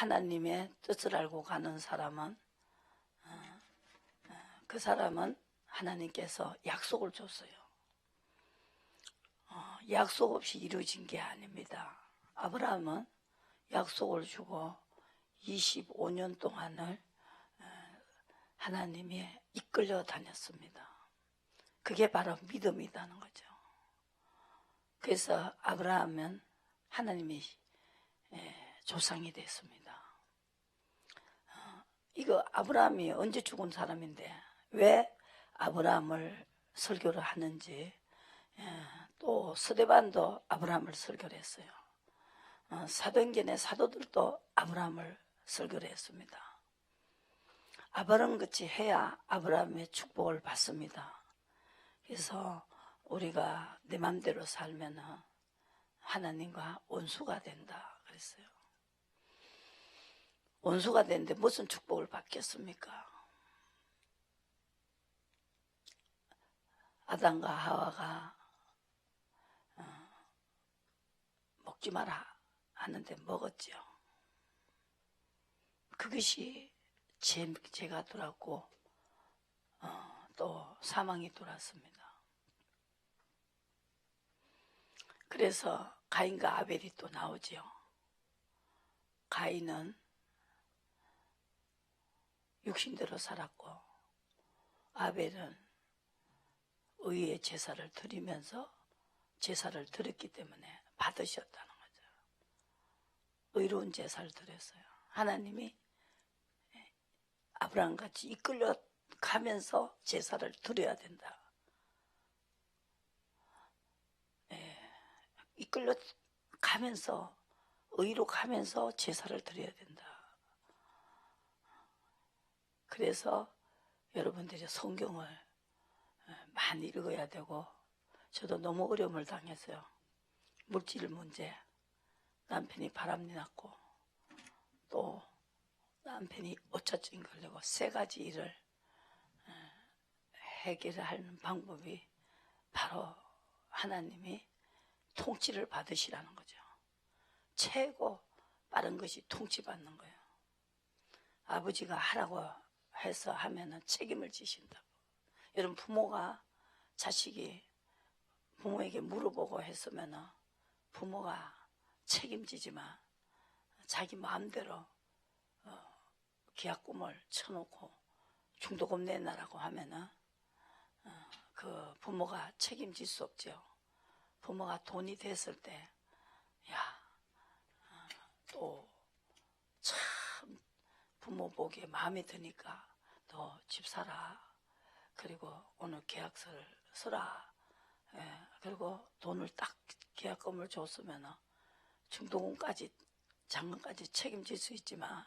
하나님의 뜻을 알고 가는 사람은 그 사람은 하나님께서 약속을 줬어요. 약속 없이 이루어진 게 아닙니다. 아브라함은 약속을 주고 25년 동안을 하나님이 이끌려 다녔습니다. 그게 바로 믿음이라는 거죠. 그래서 아브라함은 하나님의 조상이 됐습니다. 이거 아브라함이 언제 죽은 사람인데 왜 아브라함을 설교를 하는지, 또 스데반도 아브라함을 설교를 했어요. 사도행전의 사도들도 아브라함을 설교를 했습니다. 아브라함 같이 해야 아브라함의 축복을 받습니다. 그래서 우리가 내 맘대로 살면 하나님과 원수가 된다 그랬어요. 원수가 되는데 무슨 축복을 받겠습니까? 아담과 하와가 먹지 마라 하는데 먹었죠. 그것이 죄가 들어왔고 또 사망이 들어왔습니다. 그래서 가인과 아벨이 또 나오죠. 가인은 육신대로 살았고 아벨은 의의 제사를 드리면서 제사를 드렸기 때문에 받으셨다는 거죠. 의로운 제사를 드렸어요. 하나님이 아브라함같이 이끌려 가면서 제사를 드려야 된다. 이끌려 가면서 의로 가면서 제사를 드려야 된다. 그래서 여러분들이 성경을 많이 읽어야 되고, 저도 너무 어려움을 당했어요. 물질 문제, 남편이 바람이 났고 또 남편이 오차증 걸리고 세 가지 일을 해결하는 방법이 바로 하나님이 통치를 받으시라는 거죠. 최고 빠른 것이 통치받는 거예요. 아버지가 하라고 해서 하면은 책임을 지신다고. 여러분, 부모가 자식이 부모에게 물어보고 했으면은 부모가 책임지지만 자기 마음대로 계약금을 쳐놓고 중도금 내놔라고 하면은 그 부모가 책임질 수 없죠. 부모가 돈이 됐을 때, 또 참 부모 보기에 마음에 드니까 너 집 사라. 그리고 오늘 계약서를 써라. 그리고 돈을 딱 계약금을 줬으면 중도금까지 잔금까지 책임질 수 있지만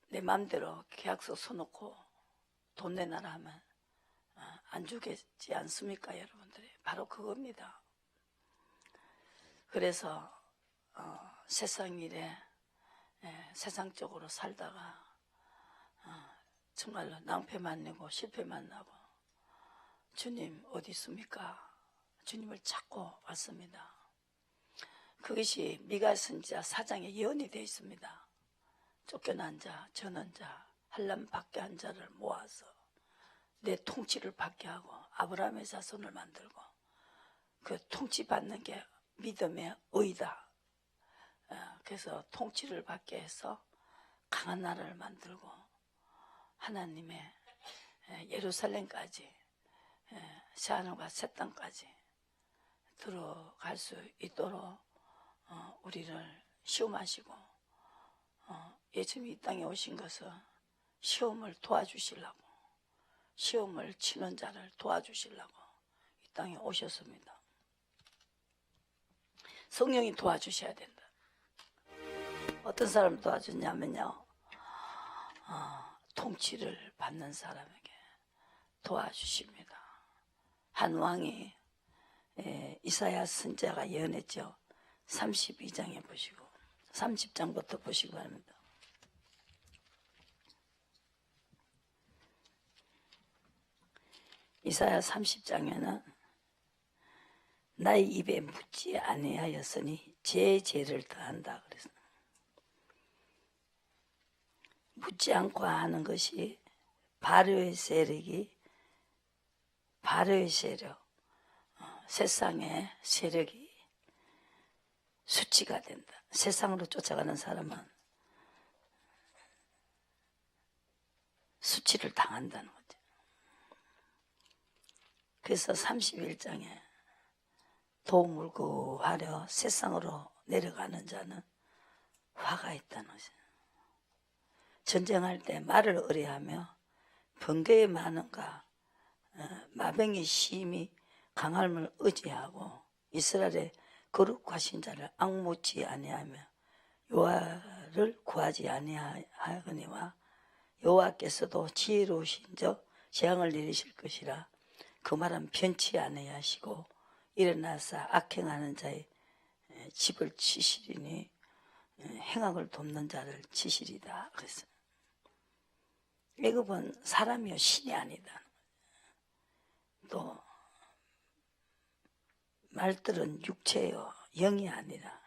내 마음대로 계약서 써놓고 돈 내놔라 하면 안 주겠지 않습니까, 여러분들이? 바로 그겁니다. 그래서 세상 일에 세상적으로 살다가 정말로 낭패만 내고 실패만 나고, 주님 어디 있습니까? 주님을 찾고 왔습니다. 그것이 미가 선지자 4장에 예언이 되어 있습니다. 쫓겨난 자, 전한 자, 한람 밖에 한 자를 모아서 내 통치를 받게 하고 아브라함의 자손을 만들고, 그 통치받는 게 믿음의 의다. 그래서 통치를 받게 해서 강한 나라를 만들고 하나님의 예루살렘까지, 새하늘과 새 땅까지 들어갈 수 있도록 우리를 시험하시고, 예수님이 이 땅에 오신 것은 시험을 도와주시려고, 시험을 치는 자를 도와주시려고 이 땅에 오셨습니다. 성령이 도와주셔야 된다. 어떤 사람을 도와주냐면요, 통치를 받는 사람에게 도와주십니다. 한 왕이 이사야 선지자가 예언했죠. 32장에 보시고 30장부터 보시기 바랍니다. 이사야 30장에는 나의 입에 묻지 아니하였으니 제 죄를 더한다. 그래서 묻지 않고 하는 것이 바로의 세력이 바로의 세력, 세상의 세력이 수치가 된다. 세상으로 쫓아가는 사람은 수치를 당한다는 거죠. 그래서 31장에 도움을 구하려 세상으로 내려가는 자는 화가 있다는 거죠. 전쟁할 때 말을 의뢰하며 번개의 많음과 마병의 심히 강함을 의지하고 이스라엘의 거룩하신 자를 악무치 아니하며 여호와를 구하지 아니하거니와 여호와께서도 지혜로우신 적 재앙을 내리실 것이라. 그 말은 변치 아니하시고 일어나서 악행하는 자의 집을 치시리니 행악을 돕는 자를 치시리다. 그랬어요. 애굽은 사람이요 신이 아니다. 또 말들은 육체요 영이 아니라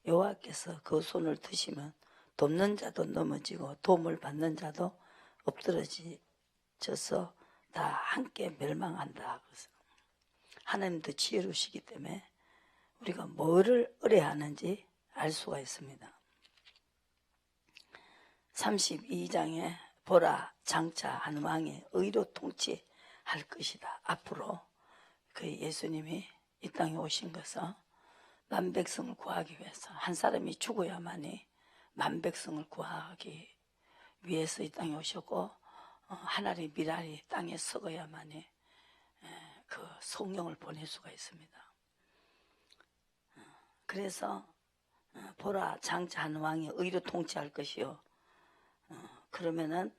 여호와께서 그 손을 드시면 돕는 자도 넘어지고 도움을 받는 자도 엎드러져서 다 함께 멸망한다. 그래서 하나님도 지혜로우시기 때문에 우리가 뭐를 의뢰하는지 알 수가 있습니다. 32장에 보라 장차 한 왕이 의로 통치할 것이다. 앞으로 그 예수님이 이 땅에 오신 것은 만백성을 구하기 위해서, 한 사람이 죽어야만이 만백성을 구하기 위해서 이 땅에 오셨고, 하나님 미랄이 땅에 썩어야만이 그 성령을 보낼 수가 있습니다. 그래서 보라 장차 한 왕이 의로 통치할 것이요, 그러면은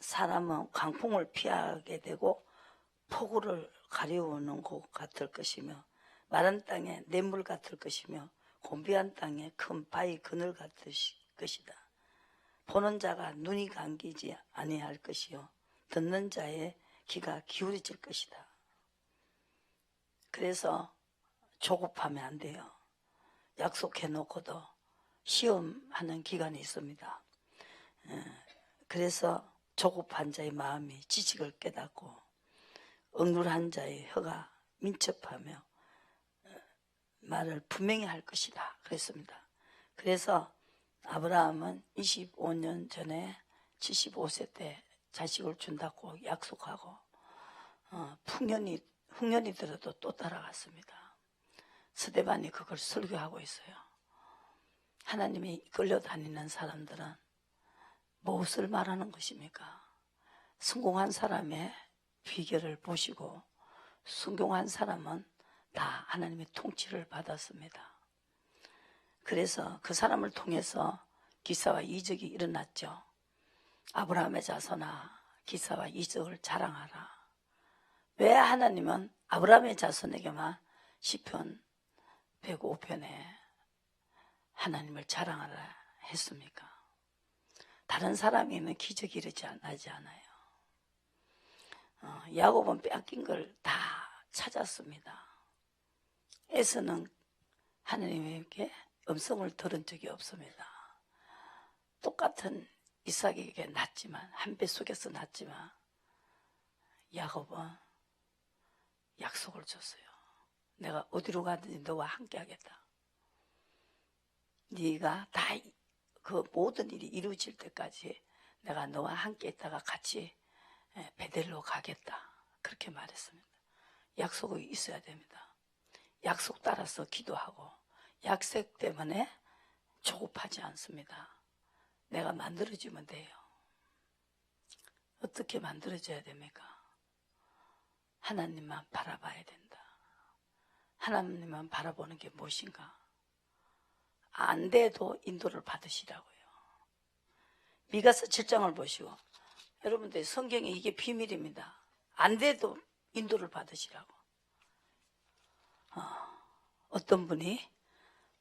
사람은 광풍을 피하게 되고 폭우를 가려우는 것 같을 것이며 마른 땅에 냇물 같을 것이며 곤비한 땅에 큰 바위 그늘 같을 것이다. 보는 자가 눈이 감기지 아니할 것이요 듣는 자의 귀가 기울어질 것이다. 그래서 조급하면 안 돼요. 약속해 놓고도 시험하는 기간이 있습니다. 그래서 조급한 자의 마음이 지식을 깨닫고 억눌한 자의 혀가 민첩하며 말을 분명히 할 것이다. 그랬습니다. 그래서 아브라함은 25년 전에 75세 때 자식을 준다고 약속하고 흉년이 들어도 또 따라갔습니다. 스데반이 그걸 설교하고 있어요. 하나님이 끌려다니는 사람들은 무엇을 말하는 것입니까? 성공한 사람의 비결을 보시고 순종한 사람은 다 하나님의 통치를 받았습니다. 그래서 그 사람을 통해서 기사와 이적이 일어났죠. 아브라함의 자손아 기사와 이적을 자랑하라. 왜 하나님은 아브라함의 자손에게만 시편 105편에 하나님을 자랑하라 했습니까? 다른 사람에게는 기적이 일어나지 않아요. 야곱은 뺏긴 걸 다 찾았습니다. 에서는 하나님에게 음성을 들은 적이 없습니다. 똑같은 이삭에게 낳지만 한 배 속에서 낳지만 야곱은 약속을 줬어요. 내가 어디로 가든지 너와 함께 하겠다. 네가 다 그 모든 일이 이루어질 때까지 내가 너와 함께 있다가 같이 베델로 가겠다. 그렇게 말했습니다. 약속이 있어야 됩니다. 약속 따라서 기도하고 약속 때문에 조급하지 않습니다. 내가 만들어주면 돼요. 어떻게 만들어줘야 됩니까? 하나님만 바라봐야 된다. 하나님만 바라보는 게 무엇인가? 안 돼도 인도를 받으시라고요. 미가서 7장을 보시고 여러분들 성경에 이게 비밀입니다. 안 돼도 인도를 받으시라고. 어떤 분이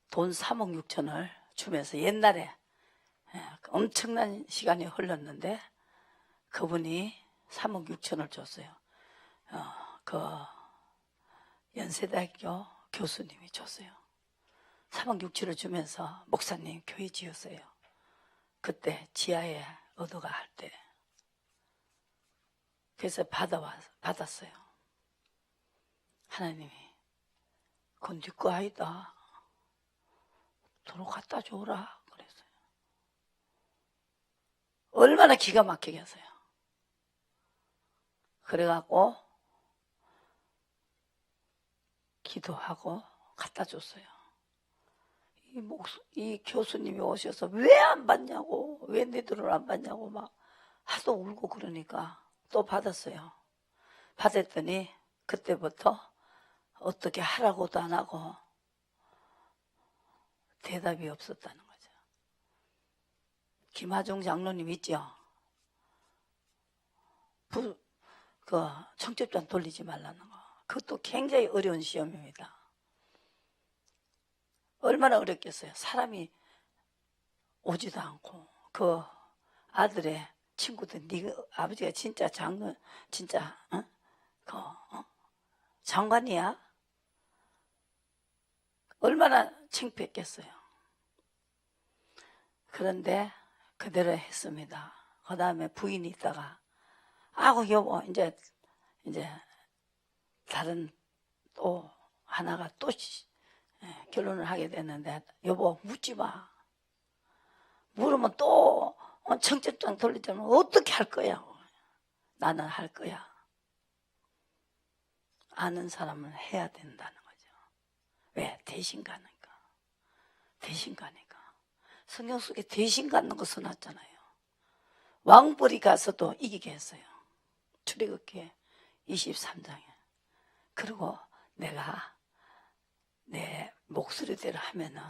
돈 3억 6천을 주면서 옛날에 엄청난 시간이 흘렀는데 그분이 3억 6천을 줬어요. 그 연세대학교 교수님이 줬어요. 3억 6천을 주면서 목사님 교회 지었어요. 그때 지하에 얻어가 할 때. 그래서 받았어요. 하나님이 그건 네 거 아니다. 도로 갖다 줘라 그랬어요. 얼마나 기가 막히게 했어요. 그래갖고 기도하고 갖다 줬어요. 이 교수님이 오셔서 왜 안 받냐고, 왜 내 돈을 안 받냐고 막 하도 울고 그러니까 또 받았어요. 받았더니 그때부터 어떻게 하라고도 안 하고 대답이 없었다는 거죠. 김하중 장로님 있죠? 청첩장 돌리지 말라는 거. 그것도 굉장히 어려운 시험입니다. 얼마나 어렵겠어요. 사람이 오지도 않고 그 아들의 친구들, 네 아버지가 진짜 진짜 장관이야? 얼마나 창피했겠어요. 그런데 그대로 했습니다. 그 다음에 부인이 있다가 아고 여보 이제 다른 또 하나가 또 결혼을 하게 됐는데 여보 묻지 마. 물으면 또 청첩장 돌리자면 어떻게 할 거야? 나는 할 거야. 아는 사람은 해야 된다는 거죠. 왜? 대신 가니까. 대신 가니까. 성경 속에 대신 가는 거 써놨잖아요. 왕벌이 가서도 이기게 했어요. 출애굽기 23장에. 그리고 내가 내 목소리대로 하면은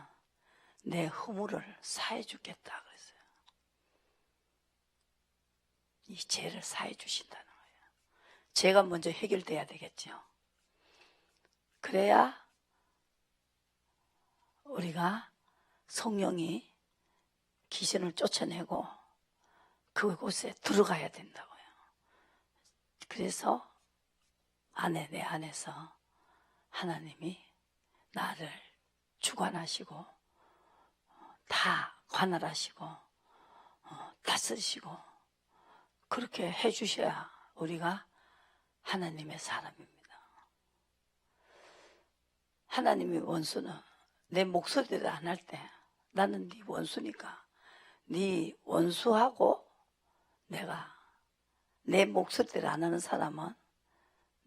내 허물을 사해 주겠다 그랬어요. 이 죄를 사해 주신다는 거예요. 죄가 먼저 해결돼야 되겠죠. 그래야 우리가 성령이 귀신을 쫓아내고 그곳에 들어가야 된다고요. 그래서 내 안에서 하나님이 나를 주관하시고 다 관할하시고 다스리시고 그렇게 해주셔야 우리가 하나님의 사람입니다. 하나님의 원수는 내 목소리를 안 할 때 나는 네 원수니까 네 원수하고 내가 내 목소리를 안 하는 사람은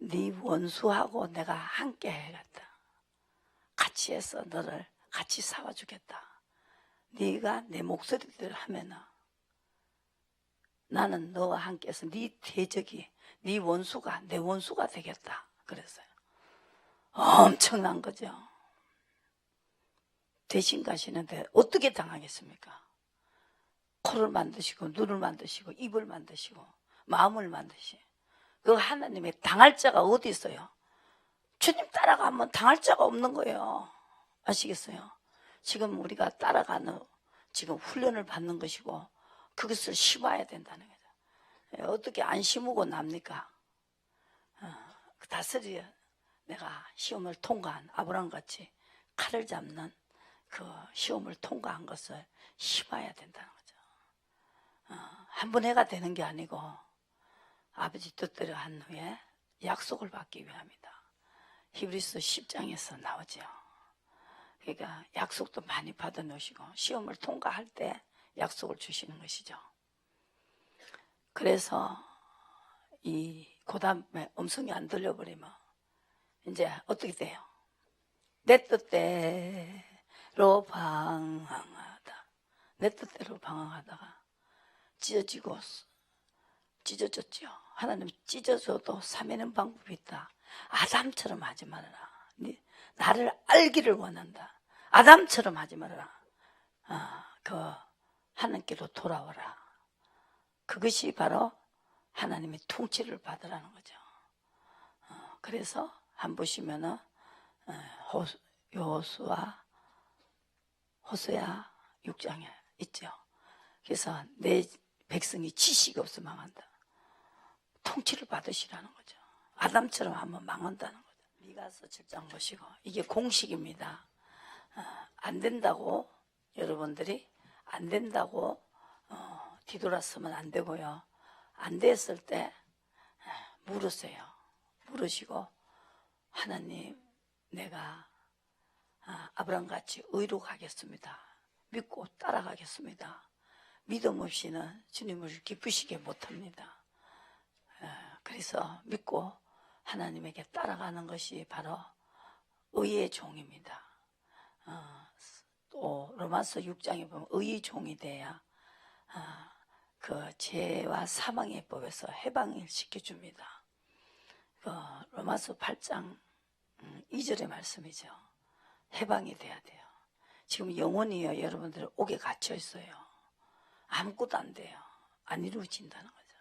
네 원수하고 내가 함께 해야겠다. 같이 해서 너를 같이 싸워주겠다. 네가 내 목소리를 하면은 나는 너와 함께해서 네 대적이 네 원수가 내 원수가 되겠다. 그랬어요. 엄청난 거죠. 대신 가시는데 어떻게 당하겠습니까? 코를 만드시고 눈을 만드시고 입을 만드시고 마음을 만드시고 그 하나님의 당할 자가 어디 있어요? 주님 따라가면 당할 자가 없는 거예요. 아시겠어요? 지금 우리가 따라가는 지금 훈련을 받는 것이고 그것을 심어야 된다는 거죠. 어떻게 안 심고 납니까? 다스려 내가 시험을 통과한 아브라함같이 칼을 잡는 그 시험을 통과한 것을 심어야 된다는 거죠. 한 번 해가 되는 게 아니고 아버지 뜻대로 한 후에 약속을 받기 위함이다. 히브리서 10장에서 나오죠. 그러니까 약속도 많이 받아 놓으시고 시험을 통과할 때 약속을 주시는 것이죠. 그래서 그 다음에 음성이 안 들려버리면 이제 어떻게 돼요? 내 뜻대로 방황하다. 내 뜻대로 방황하다가 찢어졌죠. 하나님 찢어져도 삼매는 방법이 있다. 아담처럼 하지 말아라. 나를 알기를 원한다. 아담처럼 하지 말아라. 하나님께로 돌아오라. 그것이 바로 하나님의 통치를 받으라는 거죠. 그래서 한 보시면은 호수야 6장에 있죠. 그래서 내 백성이 지식이 없어 망한다. 통치를 받으시라는 거죠. 아담처럼 하면 망한다는 거죠. 미가서 7장 보시고 이게 공식입니다. 안 된다고 여러분들이 안 된다고 뒤돌아서면 안 되고요. 안 됐을 때 물으세요. 물으시고 하나님 내가 아브라함같이 의로 가겠습니다. 믿고 따라가겠습니다. 믿음 없이는 주님을 기쁘시게 못합니다. 그래서 믿고 하나님에게 따라가는 것이 바로 의의 종입니다. 또 로마서 6장에 보면 의의 종이 돼야 그 죄와 사망의 법에서 해방을 시켜줍니다. 그 로마서 8장 2절의 말씀이죠. 해방이 돼야 돼요. 지금 영혼이요 여러분들 옥에 갇혀 있어요. 아무것도 안 돼요. 안 이루어진다는 거죠.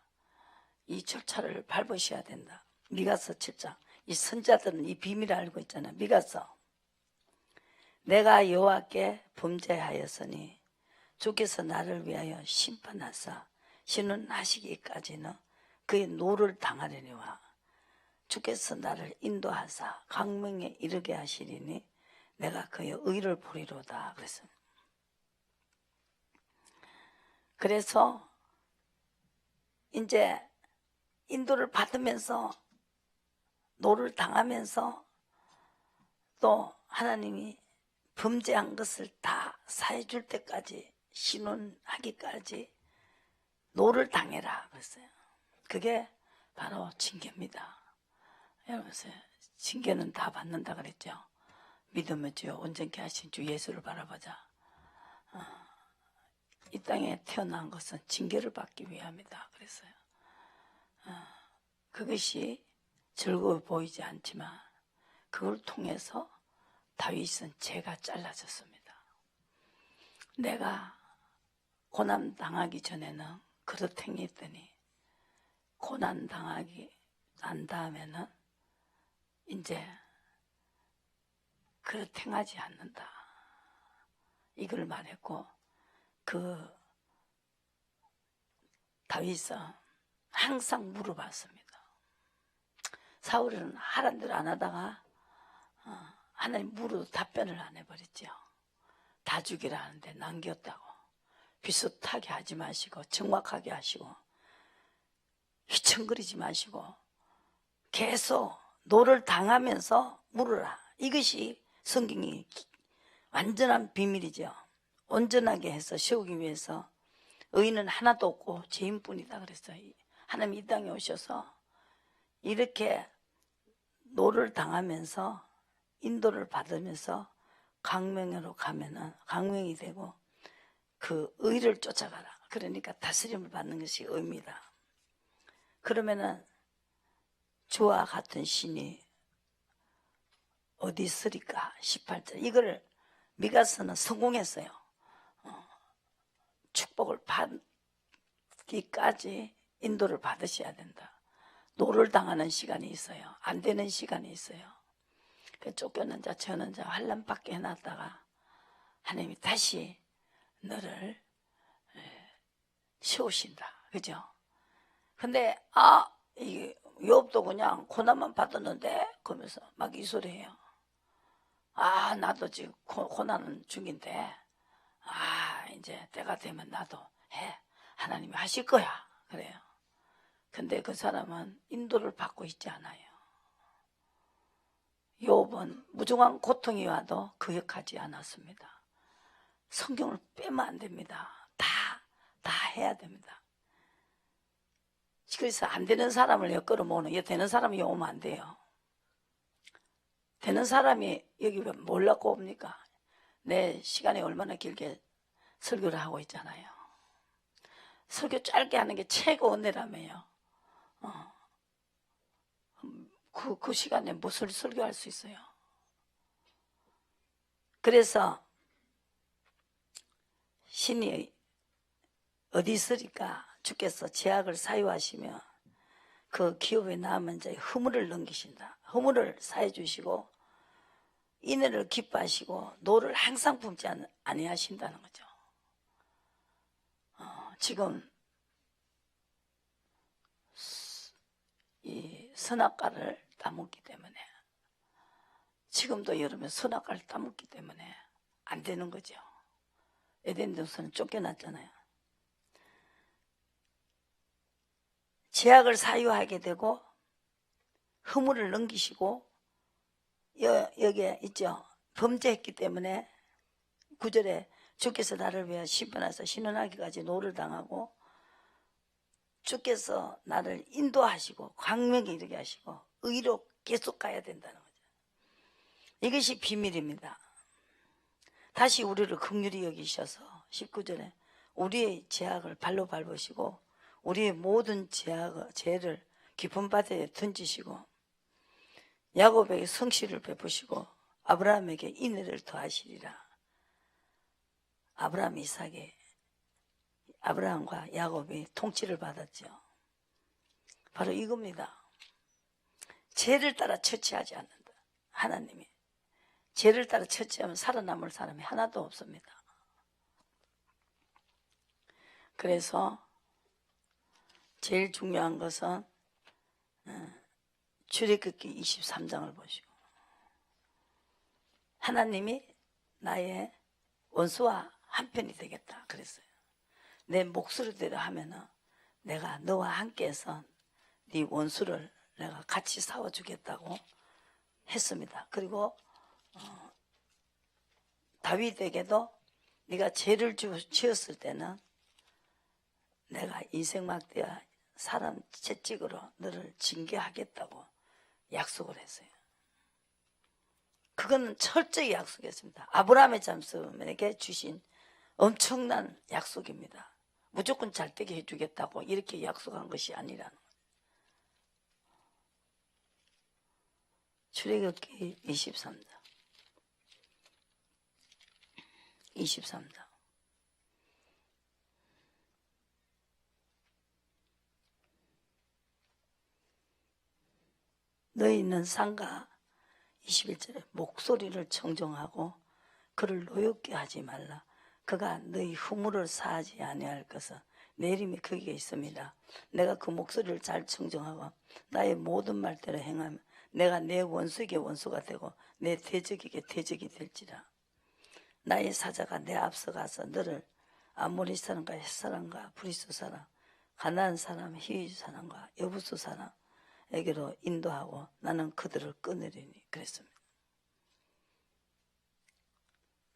이 절차를 밟으셔야 된다. 미가서 7장. 이 선자들은 이 비밀을 알고 있잖아요. 미가서 내가 여호와께 범죄하였으니 주께서 나를 위하여 심판하사 신원하시기까지는 그의 노를 당하려니와 주께서 나를 인도하사 광명에 이르게 하시리니 내가 그의 의를 보리로다. 그래서 이제 인도를 받으면서 노를 당하면서 또 하나님이 범죄한 것을 다 사해줄 때까지 신원하기까지 노를 당해라 그랬어요. 그게 바로 징계입니다. 여러분 징계는 다 받는다 그랬죠. 믿음의 주여 온전케 하신 주 예수를 바라보자. 이 땅에 태어난 것은 징계를 받기 위함이다 그랬어요. 그것이 즐거워 보이지 않지만 그걸 통해서 다윗은 죄가 잘라졌습니다. 내가 고난 당하기 전에는 그릇 행했더니 고난 당하기 난 다음에는 이제 그릇 행하지 않는다. 이걸 말했고 그 다윗은 항상 물어봤습니다. 사울은 하란 대로 안 하다가 하나님 물어도 답변을 안 해버렸죠. 다 죽이라는데 남겼다고. 비슷하게 하지 마시고 정확하게 하시고 휘청거리지 마시고 계속 노를 당하면서 물으라. 이것이 성경이 완전한 비밀이죠. 온전하게 해서 세우기 위해서 의인은 하나도 없고 죄인뿐이다 그랬어요. 하나님 이 땅에 오셔서 이렇게 노를 당하면서 인도를 받으면서 광명으로 가면은 광명이 되고 그 의를 쫓아가라. 그러니까 다스림을 받는 것이 의입니다. 그러면은 주와 같은 신이 어디 있으리까? 18절. 이걸 미가서는 성공했어요. 축복을 받기까지 인도를 받으셔야 된다. 노를 당하는 시간이 있어요. 안 되는 시간이 있어요. 그 쫓겨난 자, 저는 자, 환난받게 해놨다가 하나님이 다시 너를 세우신다. 그죠? 근데 이 욥도 그냥 고난만 받았는데 그러면서 막 이 소리해요. 나도 지금 고난은 중인데 이제 때가 되면 나도 해. 하나님이 하실 거야. 그래요. 근데 그 사람은 인도를 받고 있지 않아요. 욥은 무중한 고통이 와도 거역하지 않았습니다. 성경을 빼면 안 됩니다. 다 해야 됩니다. 그래서 안 되는 사람을 여기 끌어모으는, 되는 사람이 오면 안 돼요. 되는 사람이 여기 왜 몰라고 옵니까? 내 시간이 얼마나 길게 설교를 하고 있잖아요. 설교 짧게 하는 게 최고 은혜라며요. 그 시간에 무슨 설교할 수 있어요. 그래서 신이 어디 있으리까? 주께서 제약을 사유하시며 그 기업에 남은 자의 허물을 넘기신다. 허물을 사해 주시고 인애를 기뻐하시고 노를 항상 품지 아니하신다는 거죠. 지금 이 선악과를 따먹기 때문에 지금도 여러분 선악과를 따먹기 때문에 안 되는 거죠. 에덴 동산은 쫓겨났잖아요. 제약을 사유하게 되고 허물을 넘기시고 여기에 있죠. 범죄했기 때문에 9절에 주께서 나를 위하여 심판하사 신원하기까지 노를 당하고 주께서 나를 인도하시고 광명에 이르게 하시고 의로 계속 가야 된다는 거죠. 이것이 비밀입니다. 다시 우리를 긍휼히 여기셔서 19절에 우리의 죄악을 발로 밟으시고 우리의 모든 죄를 깊은 바다에 던지시고 야곱에게 성실을 베푸시고 아브라함에게 인애를 더하시리라. 아브라함과 야곱이 통치를 받았죠. 바로 이겁니다. 죄를 따라 처치하지 않는다. 하나님이 죄를 따라 처치하면 살아남을 사람이 하나도 없습니다. 그래서 제일 중요한 것은 출애굽기 23장을 보시고 하나님이 나의 원수와 한편이 되겠다 그랬어요. 내 목소리대로 하면은 내가 너와 함께해서 네 원수를 내가 같이 싸워주겠다고 했습니다. 그리고 다윗에게도 네가 죄를 지었을 때는 내가 인생막대와 사람 채찍으로 너를 징계하겠다고 약속을 했어요. 그거는 철저히 약속했습니다. 아브라함의 잠수에게 주신 엄청난 약속입니다. 무조건 잘되게 해주겠다고 이렇게 약속한 것이 아니라는 거예요. 출애굽기 23장 너희는 상가 21절에 목소리를 청정하고 그를 노엽게 하지 말라. 그가 너희 후무를 사하지 아니할 것은 내 이름이 거기에 있습니다. 내가 그 목소리를 잘 청정하고 나의 모든 말대로 행하면 내가 내 원수에게 원수가 되고 내 대적에게 대적이 될지라. 나의 사자가 내 앞서 가서 너를 아모리 사람과 헷 사람과 브리스 사람 가나안 사람 히위 사람과 여부수 사람에게로 인도하고 나는 그들을 끊으리니 그랬습니다.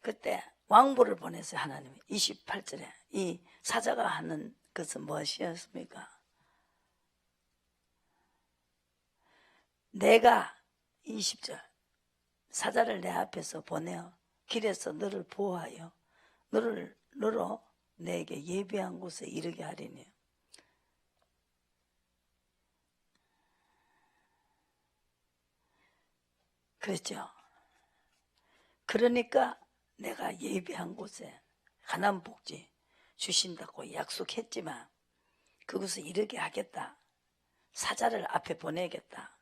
그때 왕보를 보내서 하나님이 28절에 이 사자가 하는 것은 무엇이었습니까? 내가 20절 사자를 내 앞에서 보내어 길에서 너를 보호하여 너로 내게 예비한 곳에 이르게 하리니 그랬죠. 그러니까 내가 예비한 곳에 가나안 복지 주신다고 약속했지만 그곳에 이르게 하겠다. 사자를 앞에 보내겠다.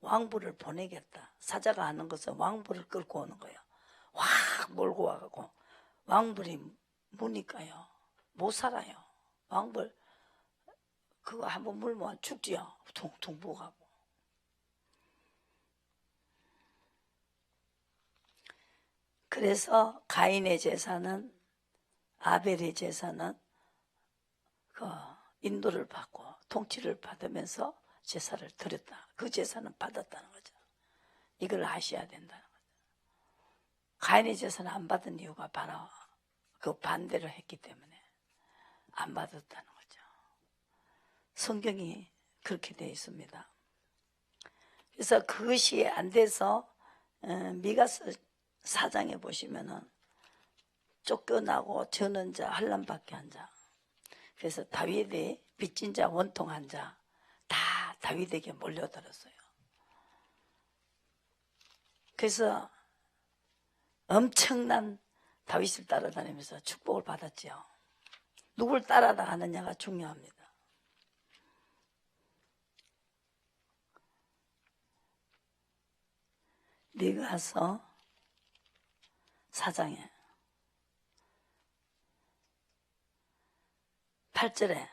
왕부를 보내겠다. 사자가 하는 것은 왕부를 끌고 오는 거예요. 확 몰고 와가고 왕불이 무니까요. 못 살아요. 왕불 그거 한번 물면 죽지요. 퉁퉁 부어가고. 그래서 가인의 제사는 아벨의 제사는 그 인도를 받고 통치를 받으면서 제사를 드렸다. 그 제사는 받았다는 거죠. 이걸 아셔야 된다는 거죠. 가인의 제사는 안 받은 이유가 바로 그 반대를 했기 때문에 안 받았다는 거죠. 성경이 그렇게 되어 있습니다. 그래서 그것이 안 돼서 미가서 4장에 보시면은 쫓겨나고 저는 자 환난받게 한 자. 그래서 다윗이 빚진 자 원통한 자 다 다윗에게 몰려들었어요. 그래서 엄청난 다윗을 따라다니면서 축복을 받았죠. 누굴 따라가느냐가 중요합니다. 미가서 4장에 8절에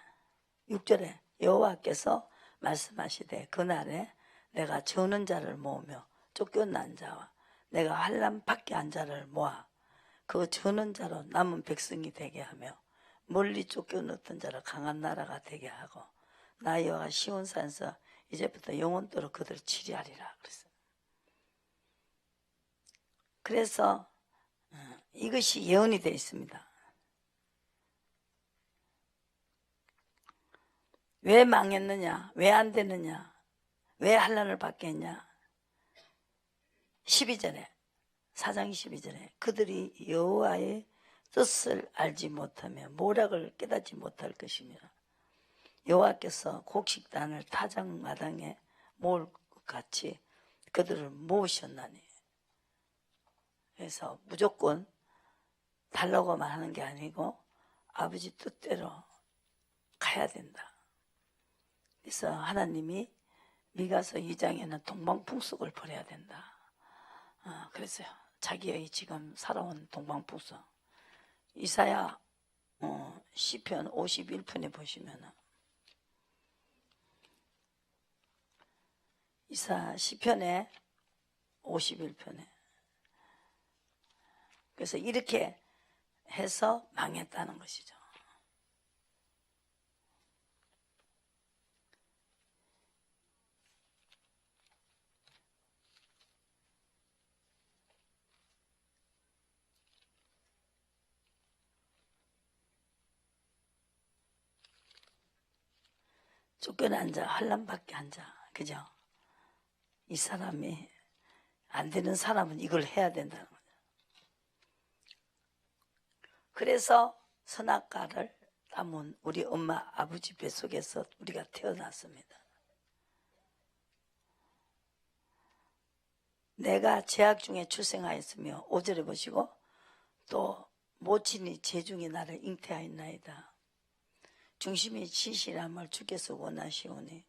6절에 여호와께서 말씀하시되 그날에 내가 저는 자를 모으며 쫓겨난 자와 내가 환난 밖에 한 자를 모아 그 저는 자로 남은 백성이 되게 하며 멀리 쫓겨났던 자를 강한 나라가 되게 하고 나 여호와가 시온산에서 이제부터 영원토록 그들을 치리하리라 그랬어요. 그래서 이것이 예언이 되어 있습니다. 왜 망했느냐? 왜 안 되느냐? 왜 환난을 받게 했냐? 12절에 4장 12절에 그들이 여호와의 뜻을 알지 못하며 모략을 깨닫지 못할 것이며 여호와께서 곡식단을 타작마당에 모을 것 같이 그들을 모으셨나니. 그래서 무조건 달라고만 하는 게 아니고 아버지 뜻대로 가야 된다. 그래서 하나님이 미가서 2장에는 동방풍속을 버려야 된다. 그래서요. 자기의 지금 살아온 동방풍속. 이사야 시편 51편에 보시면은 시편에 51편에 그래서 이렇게 해서 망했다는 것이죠. 쫓겨난 자, 환난받게 한 자, 그죠? 이 사람이 안 되는 사람은 이걸 해야 된다는 거죠. 그래서 선악과를 담은 우리 엄마 아버지 뱃속에서 우리가 태어났습니다. 내가 제약 중에 출생하였으며 5절에 보시고 또 모친이 재중에 나를 잉태하였나이다. 중심이 진실함을 주께서 원하시오니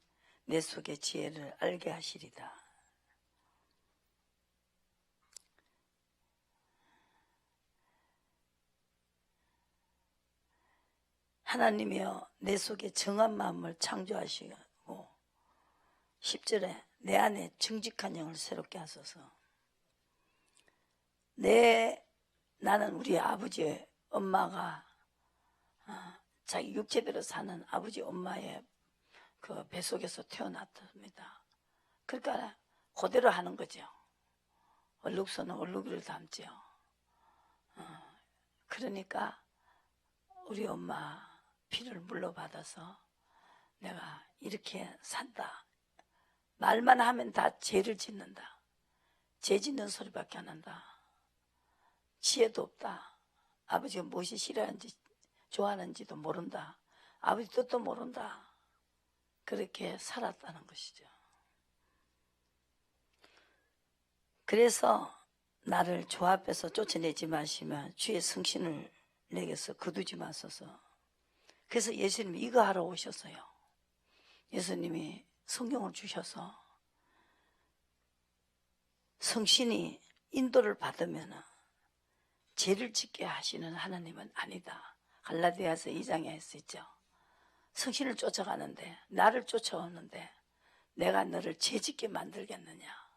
내 속의 지혜를 알게 하시리다. 하나님이여 내 속에 정한 마음을 창조하시고 10절에 내 안에 정직한 영을 새롭게 하소서. 나는 우리 아버지 엄마가 자기 육체대로 사는 아버지 엄마의 그 뱃속에서 태어났답니다. 그러니까 그대로 하는 거죠. 얼룩소는 얼룩을 담죠. 그러니까 우리 엄마 피를 물러받아서 내가 이렇게 산다. 말만 하면 다 죄를 짓는다. 죄 짓는 소리밖에 안 한다. 지혜도 없다. 아버지가 무엇이 싫어하는지 좋아하는지도 모른다. 아버지 뜻도 모른다. 그렇게 살았다는 것이죠. 그래서 나를 주 앞에서 쫓아내지 마시면 주의 성신을 내게서 거두지 마소서. 그래서 예수님이 이거 하러 오셨어요. 예수님이 성경을 주셔서 성신이 인도를 받으면 죄를 짓게 하시는 하나님은 아니다. 갈라디아서 2장에 했었죠. 성신을 쫓아가는데 나를 쫓아오는데 내가 너를 죄짓게 만들겠느냐.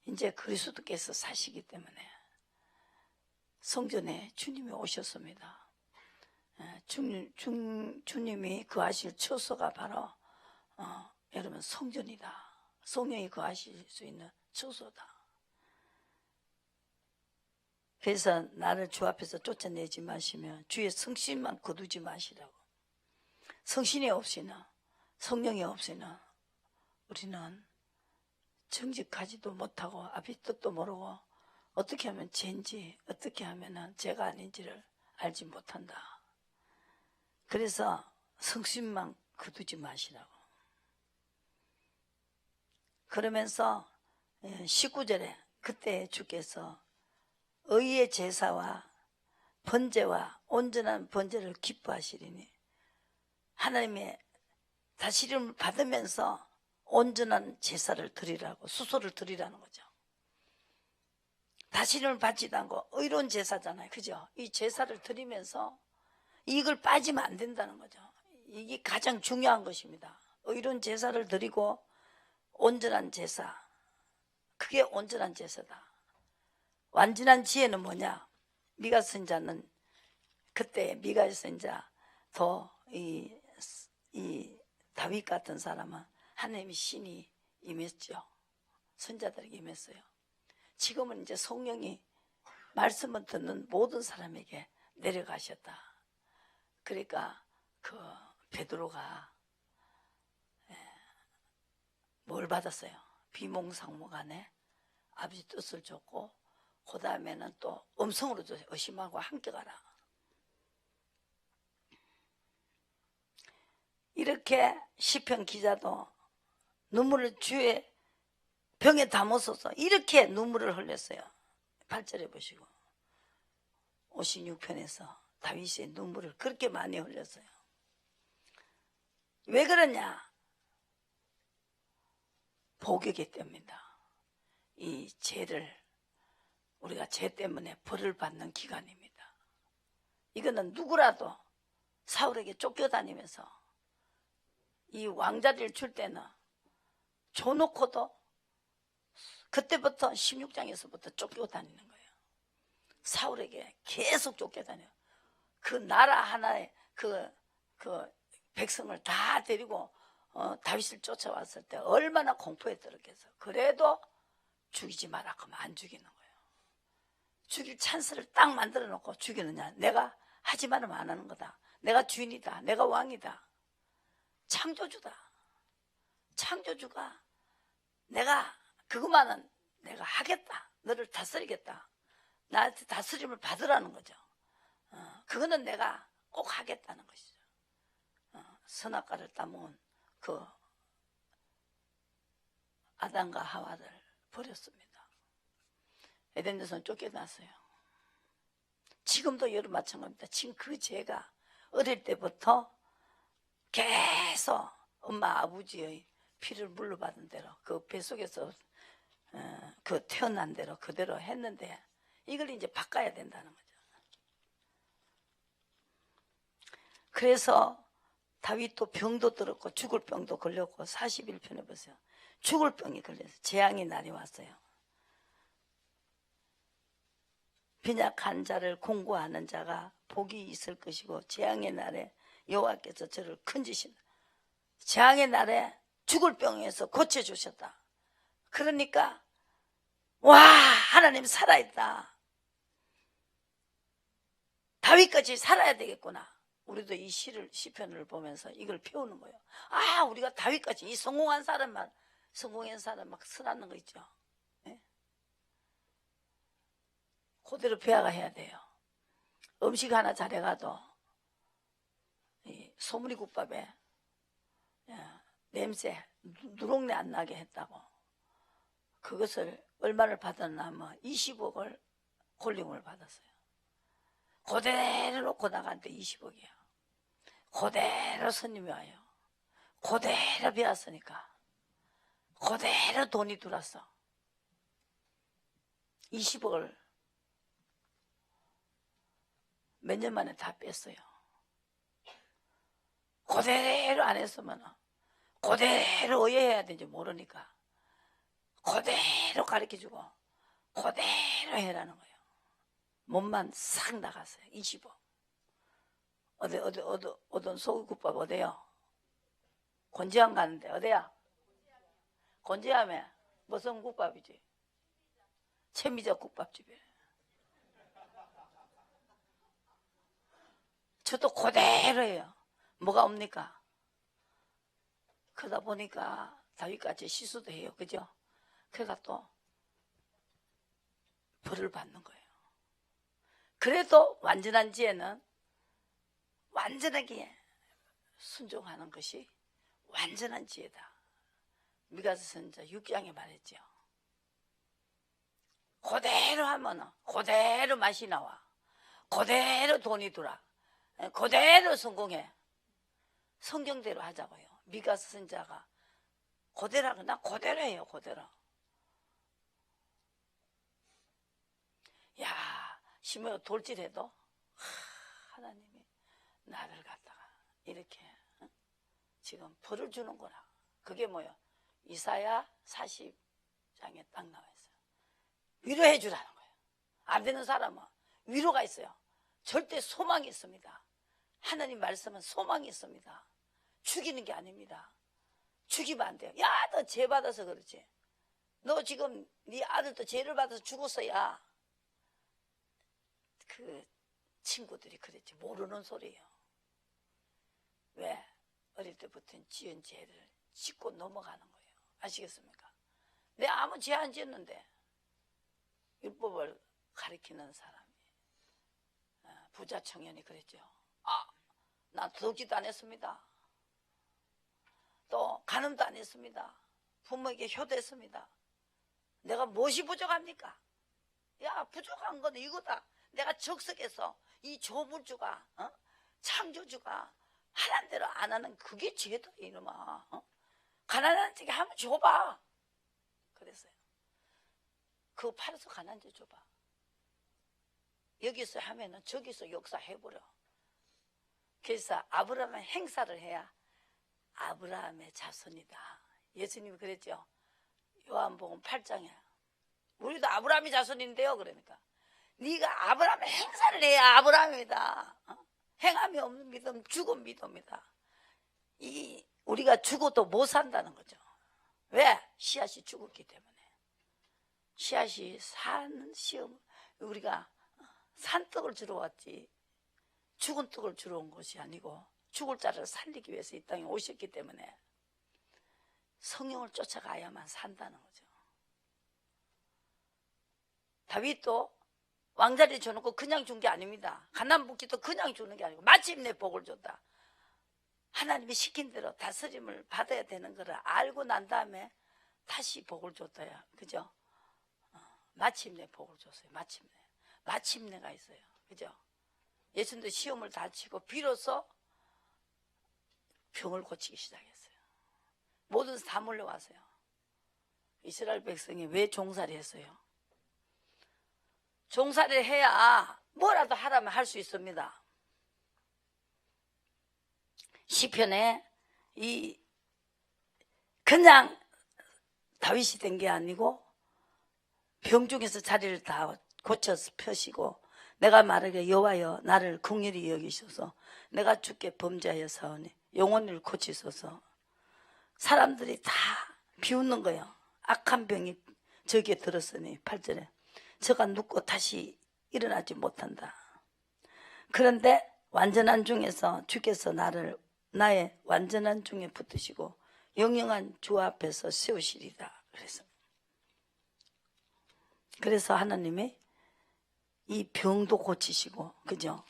이제 그리스도께서 사시기 때문에 성전에 주님이 오셨습니다. 주님이 거하실 처소가 바로 여러분 성전이다. 성령이 거하실 수 있는 처소다. 그래서 나를 주 앞에서 쫓아내지 마시며 주의 성신만 거두지 마시라고. 성신이 없이나 성령이 없이나 우리는 정직하지도 못하고 아버지 뜻도 모르고 어떻게 하면 죄인지 어떻게 하면 죄가 아닌지를 알지 못한다. 그래서 성신만 거두지 마시라고. 그러면서 19절에 그때 주께서 의의 제사와 번제와 온전한 번제를 기뻐하시리니 하나님의 다스림을 받으면서 온전한 제사를 드리라고 수소를 드리라는 거죠. 다스림을 받지도 않고 의로운 제사잖아요. 그죠? 이 제사를 드리면서 이걸 빠지면 안 된다는 거죠. 이게 가장 중요한 것입니다. 의로운 제사를 드리고 온전한 제사. 그게 온전한 제사다. 완전한 지혜는 뭐냐? 미가 선자는 그때 미가 선자 이 다윗 같은 사람은 하나님의 신이 임했죠. 선자들에게 임했어요. 지금은 이제 성령이 말씀을 듣는 모든 사람에게 내려가셨다. 그러니까 그 베드로가 뭘 받았어요? 비몽사몽간에 아버지 뜻을 줬고, 그 다음에는 또 음성으로 줬어요. 의심하고 함께 가라. 이렇게 시편 기자도 눈물을 주의 병에 담아서서 이렇게 눈물을 흘렸어요. 8절에 보시고 56편에서 다윗의 눈물을 그렇게 많이 흘렸어요. 왜 그러냐? 복이기 때문이다. 이 죄를, 우리가 죄 때문에 벌을 받는 기간입니다. 이거는 누구라도 사울에게 쫓겨다니면서 이 왕자리를 줄 때는 줘놓고도 그때부터 16장에서부터 쫓겨다니는 거예요. 사울에게 계속 쫓겨다녀요. 그 나라 하나에 그 백성을 다 데리고 다윗을 쫓아왔을 때 얼마나 공포에 들었겠어. 그래도 죽이지 마라 그러면 안 죽이는 거예요. 죽일 찬스를 딱 만들어 놓고 죽이느냐? 내가 하지 말으면 안 하는 거다. 내가 주인이다. 내가 왕이다. 창조주다. 창조주가 내가 그것만은 내가 하겠다. 너를 다스리겠다. 나한테 다스림을 받으라는 거죠. 그거는 내가 꼭 하겠다는 것이죠. 선악과를 따먹은 그 아담과 하와를 버렸습니다. 에덴에서는 쫓겨났어요. 지금도 여러 마찬가지입니다. 지금 그 죄가 어릴 때부터 계속 엄마 아버지의 피를 물러받은 대로 그 뱃속에서 그 태어난 대로 그대로 했는데 이걸 이제 바꿔야 된다는 거죠. 그래서 다윗도 병도 들었고 죽을 병도 걸렸고 41편에 보세요. 죽을 병이 걸려서 재앙의 날이 왔어요. 빈약한 자를 공고하는 자가 복이 있을 것이고 재앙의 날에 여호와께서 저를 건지신다. 재앙의 날에 죽을 병에서 고쳐주셨다. 그러니까 와, 하나님 살아있다. 다윗까지 살아야 되겠구나. 우리도 이 시편을 보면서 이걸 배우는 거예요. 아, 우리가 다윗까지 이 성공한 사람만 막 쓰라는 거 있죠. 네? 그대로 배워가 해야 돼요. 음식 하나 잘해가도 이 소머리국밥에 냄새 누룩내 안 나게 했다고 그것을 얼마를 받았나 하면 20억을 골림을 받았어요. 그대로 놓고 나갔는데 20억이야. 그대로 손님이 와요. 그대로 배웠으니까 그대로 돈이 들어왔어. 20억을 몇 년 만에 다 뺐어요. 그대로 안 했으면 그대로 의해야 되는지 모르니까 그대로 가르쳐주고 그대로 해라는 거예요. 몸만 싹 나갔어요. 20억. 어떤 소고기국밥 어디요? 곤지암 가는데 어디야? 곤지암에 무슨 국밥이지? 최미적 국밥집이래. 저도 그대로 해요. 뭐가 옵니까? 그러다 보니까 다윗같이 시수도 해요. 그죠? 그러다 또 벌을 받는 거예요. 그래도 완전한 지혜는 완전하게 순종하는 것이 완전한 지혜다. 미가서 선자 6장에 말했죠. 그대로 하면 그대로 맛이 나와. 그대로 돈이 들어와. 그대로 성공해. 성경대로 하자고요. 미가서 선자가 그대로 하고 나 그대로 해요. 그대로. 야, 심해가 돌질해도 하나님이 나를 갖다가 이렇게 지금 벌을 주는구나. 그게 뭐예요? 이사야 40장에 딱 나와 있어요. 위로해 주라는 거예요. 안 되는 사람은 위로가 있어요. 절대 소망이 있습니다. 하나님 말씀은 소망이 있습니다. 죽이는 게 아닙니다. 죽이면 안 돼요. 야, 너 죄 받아서 그러지. 너 지금 네 아들도 죄를 받아서 죽었어야. 그 친구들이 그랬지. 모르는 소리예요. 왜? 어릴 때부터 지은 죄를 짓고 넘어가는 거예요. 아시겠습니까? 내가 아무 죄 안 지었는데 율법을 가리키는 사람이 부자 청년이 그랬죠. 나 도둑질도 안 했습니다. 또 간음도 안 했습니다. 부모에게 효도했습니다. 내가 무엇이 부족합니까? 야, 부족한 건 이거다. 내가 적석에서 이 조물주가 창조주가 하란 대로 안 하는 그게 죄다 이놈아. 가난한 자에게 한번 줘봐. 그랬어요. 그거 팔아서 가난한 자 줘봐. 여기서 하면은 저기서 역사해버려. 그래서 아브라함의 행사를 해야 아브라함의 자손이다. 예수님이 그랬죠. 요한복음 8장에 우리도 아브라함의 자손인데요. 그러니까 네가 아브라함의 행사를 해야 아브라함이다. 행함이 없는 믿음 죽은 믿음이다. 우리가 죽어도 못 산다는 거죠. 왜? 씨앗이 죽었기 때문에. 씨앗이 사는 시험, 우리가 산떡을 주러 왔지 죽은 떡을 주러 온 것이 아니고 죽을 자를 살리기 위해서 이 땅에 오셨기 때문에 성령을 쫓아가야만 산다는 거죠. 다윗도 왕자리 줘놓고 그냥 준 게 아닙니다. 가난복지도 그냥 주는 게 아니고 마침내 복을 줬다. 하나님이 시킨 대로 다스림을 받아야 되는 거를 알고 난 다음에 다시 복을 줬다야. 그죠? 마침내 복을 줬어요. 마침내가 있어요. 그죠? 예수님도 시험을 다 치고 비로소 병을 고치기 시작했어요. 모든 다 몰려왔어요. 이스라엘 백성이 왜 종살이 했어요? 종살이를 해야 뭐라도 하라면 할 수 있습니다. 시편에 그냥 다윗이 된 게 아니고 병중에서 자리를 다 고쳐서 펴시고 내가 말하기를 여호와여 나를 긍휼히 여기셔서 내가 주께 범죄하여 사오니 영혼을 고치소서. 사람들이 다 비웃는 거예요. 악한 병이 저기에 들었으니 8절에 저가 눕고 다시 일어나지 못한다. 그런데 완전한 중에서 주께서 나의 완전한 중에 붙으시고 영영한 주 앞에서 세우시리다. 그래서 하나님이 이 병도 고치시고, 그죠?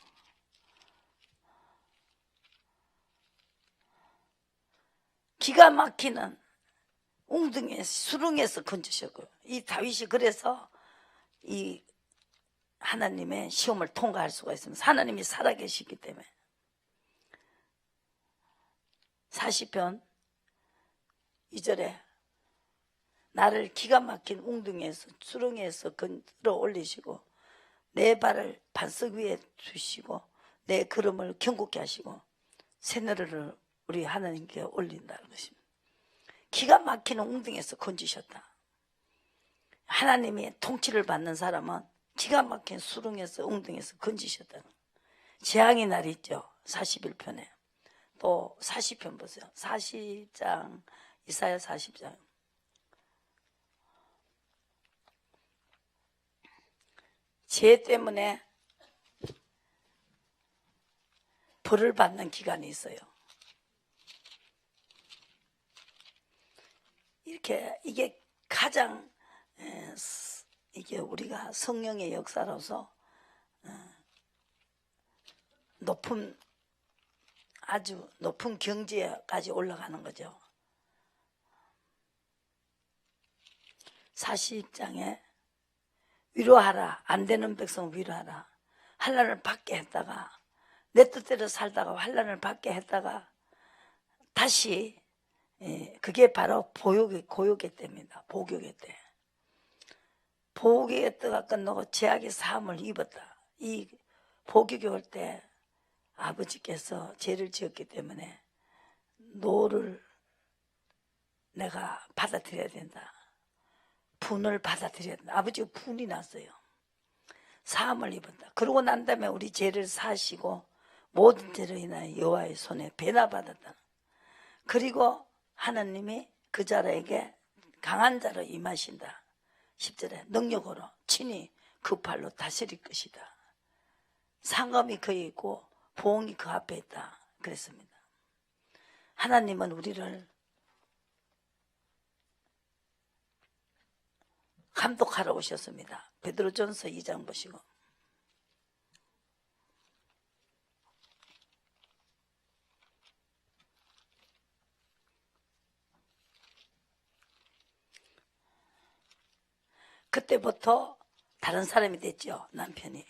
기가 막히는 웅덩이에서 수렁에서 건지셨고요. 이 다윗이 그래서 이 하나님의 시험을 통과할 수가 있습니다. 하나님이 살아계시기 때문에. 40편 2절에 나를 기가 막힌 웅덩이에서 수렁에서 건드려 올리시고 내 발을 반석 위에 두시고 내 걸음을 견고케 하시고 새너리를 우리 하나님께 올린다는 것입니다. 기가 막히는 웅덩이에서 건지셨다. 하나님이 통치를 받는 사람은 기가 막힌 수렁에서 웅덩이에서 건지셨다는 거예요. 재앙의 날이 있죠. 41편에. 또 40편 보세요. 40장 이사야 40장. 죄 때문에 벌을 받는 기간이 있어요. 이게 가장 이게 우리가 성령의 역사로서 아주 높은 경지에까지 올라가는 거죠. 40장에 위로하라. 안 되는 백성 위로하라. 환난을 받게 했다가 내 뜻대로 살다가 환난을 받게 했다가 다시 그게 바로 고욕의 때입니다. 복욕의 때. 복욕의 때가 끝나고 죄악의 사함을 입었다. 이 복욕이 올 때 아버지께서 죄를 지었기 때문에 노를 내가 받아들여야 된다. 분을 받아들여야 된다. 아버지가 분이 났어요. 사함을 입었다. 그러고 난 다음에 우리 죄를 사시고 모든 죄로 인하여 여호와의 손에 배나 받았다. 그리고 하나님이 그 자에게 강한 자로 임하신다. 10절에 능력으로 친히 그 팔로 다스릴 것이다. 상검이 그에 있고 보응이 그 앞에 있다. 그랬습니다. 하나님은 우리를 감독하러 오셨습니다. 베드로전서 2장 보시고, 그때부터 다른 사람이 됐죠. 남편이.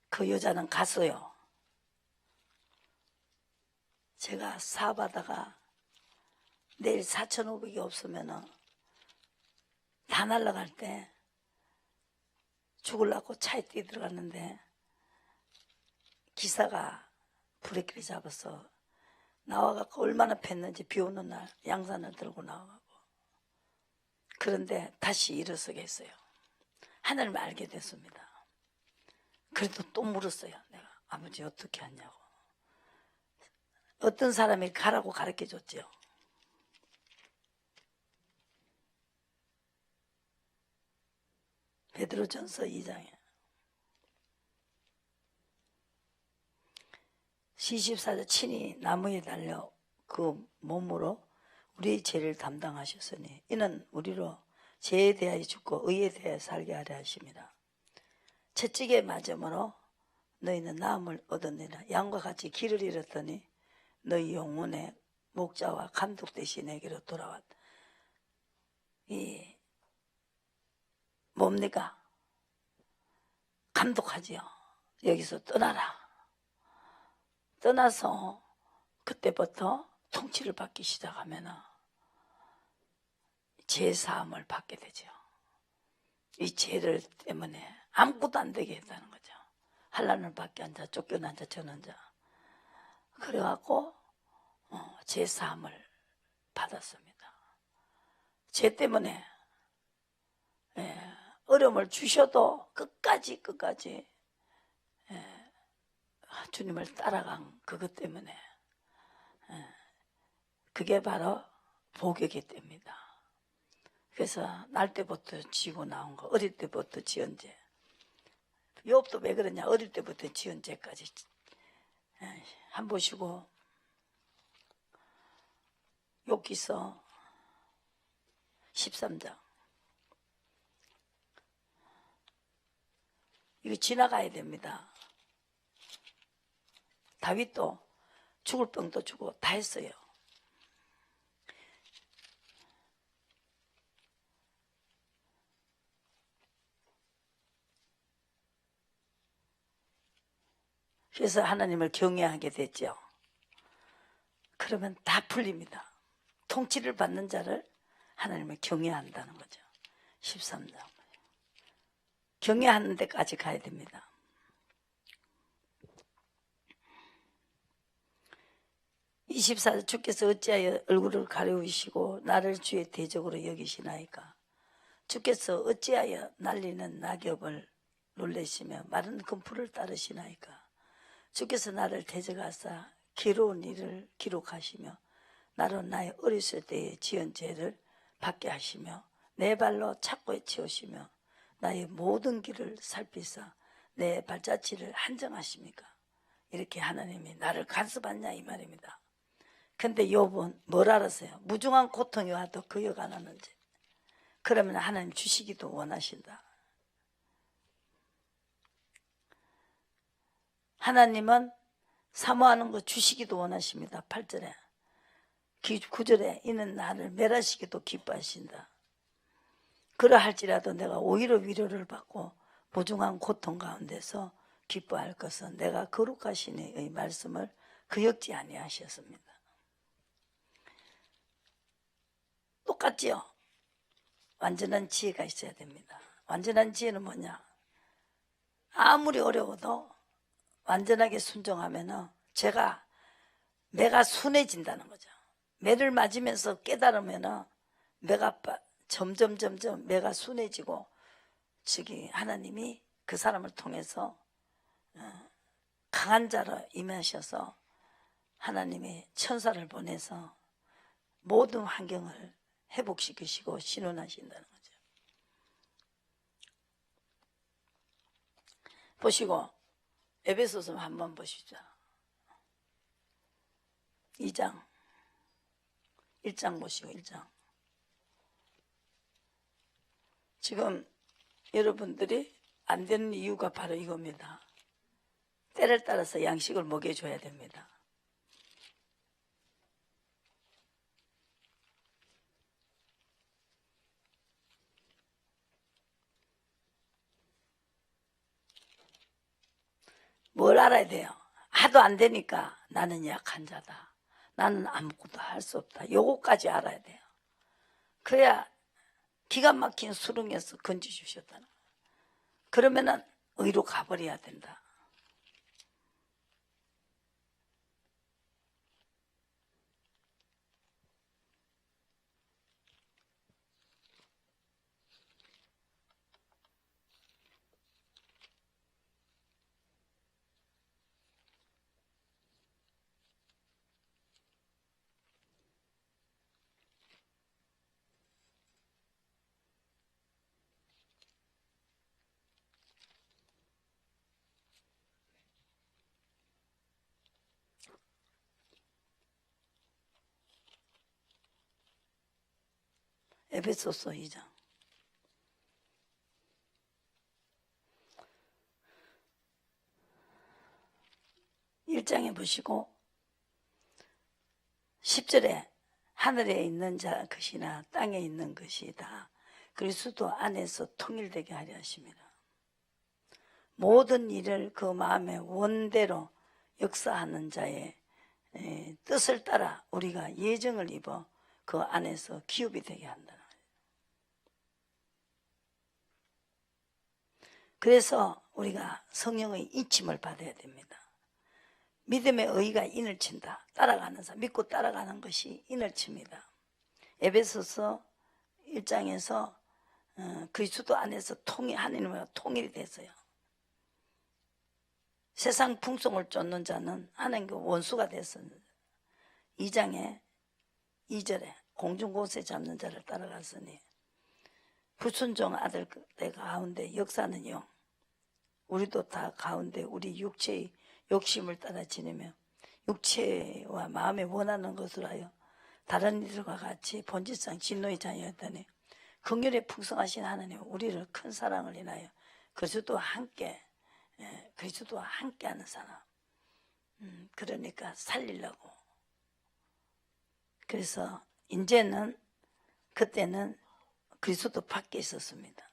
그 여자는 갔어요. 제가 사업하다가 내일 4,500이 없으면 다 날라갈 때 죽으려고 차에 뛰어 들어갔는데 기사가 브레이크를 잡아서 나와갖고 얼마나 팼는지 비 오는 날 양산을 들고 나와가고, 그런데 다시 일어서게 했어요. 하나님을 알게 됐습니다. 그래도 또 물었어요. 내가 아버지 어떻게 하냐고. 어떤 사람이 가라고 가르쳐 줬죠. 베드로전서 2장에 24절 친히 나무에 달려 그 몸으로 우리의 죄를 담당하셨으니 이는 우리로 죄에 대하여 죽고 의에 대하여 살게 하려 하심이라. 채찍에 맞음으로 너희는 나음을 얻었느니라. 양과 같이 길을 잃었더니 너희 영혼의 목자와 감독 대신 내게로 돌아왔다. 이 뭡니까? 감독하지요. 여기서 떠나라. 떠나서 그때부터 통치를 받기 시작하면 죄사함을 받게 되죠. 이 죄를 때문에 아무것도 안 되게 했다는 거죠. 환난을 받게 한 자, 쫓겨난 자, 저는 자. 그래갖고 죄사함을 받았습니다. 죄 때문에 어려움을 주셔도 끝까지 주님을 따라간 그것 때문에 그게 바로 복이기 때문이다. 그래서 날 때부터 지고 나온 거, 어릴 때부터 지은 죄. 욥도 왜 그러냐? 어릴 때부터 지은 죄까지 한 보시고, 욥기서 13장. 이거 지나가야 됩니다. 다윗도 죽을 병도 주고 다 했어요. 그래서 하나님을 경외하게 됐죠. 그러면 다 풀립니다. 통치를 받는 자를 하나님을 경외한다는 거죠. 13장. 경외하는 데까지 가야 됩니다. (24절) 주께서 어찌하여 얼굴을 가려우시고 나를 주의 대적으로 여기시나이까. 주께서 어찌하여 날리는 낙엽을 놀래시며 마른 금풀을 따르시나이까. 주께서 나를 대적하사 괴로운 일을 기록하시며 나로 나의 어렸을 때의 지은 죄를 받게 하시며 내 발로 착고에 치우시며 나의 모든 길을 살피사 내 발자취를 한정하십니까. 이렇게 하나님이 나를 간섭하냐 이 말입니다. 근데 욥은 뭘 알았어요? 무중한 고통이 와도 그역 안 하는지. 그러면 하나님 주시기도 원하신다. 하나님은 사모하는 거 주시기도 원하십니다. 8절에 9절에 이는 나를 멸하시기도 기뻐하신다. 그러할지라도 내가 오히려 위로를 받고 무중한 고통 가운데서 기뻐할 것은 내가 거룩하신 이의 말씀을 그역지 아니하셨습니다. 똑같지요? 완전한 지혜가 있어야 됩니다. 완전한 지혜는 뭐냐? 아무리 어려워도 완전하게 순종하면 매가 순해진다는 거죠. 매를 맞으면서 깨달으면 매가 점점 매가 순해지고 하나님이 그 사람을 통해서 강한 자로 임하셔서 하나님이 천사를 보내서 모든 환경을 회복시키시고 신원하신다는 거죠. 보시고 에베소서 한번 보시죠. 2장 1장 보시고 1장. 지금 여러분들이 안 되는 이유가 바로 이겁니다. 때를 따라서 양식을 먹여줘야 됩니다. 뭘 알아야 돼요? 하도 안 되니까 나는 약한 자다. 나는 아무것도 할 수 없다. 요거까지 알아야 돼요. 그래야 기가 막힌 수렁에서 건져주셨다는 거예요. 그러면은 의로 가버려야 된다. 에베소서 2장. 1장에 보시고 10절에 하늘에 있는 자 것이나 땅에 있는 것이 다 그리스도 안에서 통일되게 하려 하십니다. 모든 일을 그 마음의 원대로 역사하는 자의 뜻을 따라 우리가 예정을 입어 그 안에서 기업이 되게 한다. 그래서 우리가 성령의 인침을 받아야 됩니다. 믿음의 의가 인을 친다. 따라가는 사람, 믿고 따라가는 것이 인을 칩니다. 에베소서 1장에서 그리스도 안에서 하나님과 통일이 됐어요. 세상 풍속을 쫓는 자는 하나님과 원수가 됐습니다. 2장에 2절에 공중곳에 잡는 자를 따라갔으니 불순종 아들 가운데 역사는 영, 우리도 다 가운데 우리 육체의 욕심을 따라 지내며 육체와 마음에 원하는 것을 하여 다른 이들과 같이 본질상 진노의 자녀였다니 긍휼에 풍성하신 하나님 우리를 큰 사랑을 인하여 그리스도와 함께 하는 사람. 그러니까 살리려고. 그래서 이제는 그때는 그리스도 밖에 있었습니다.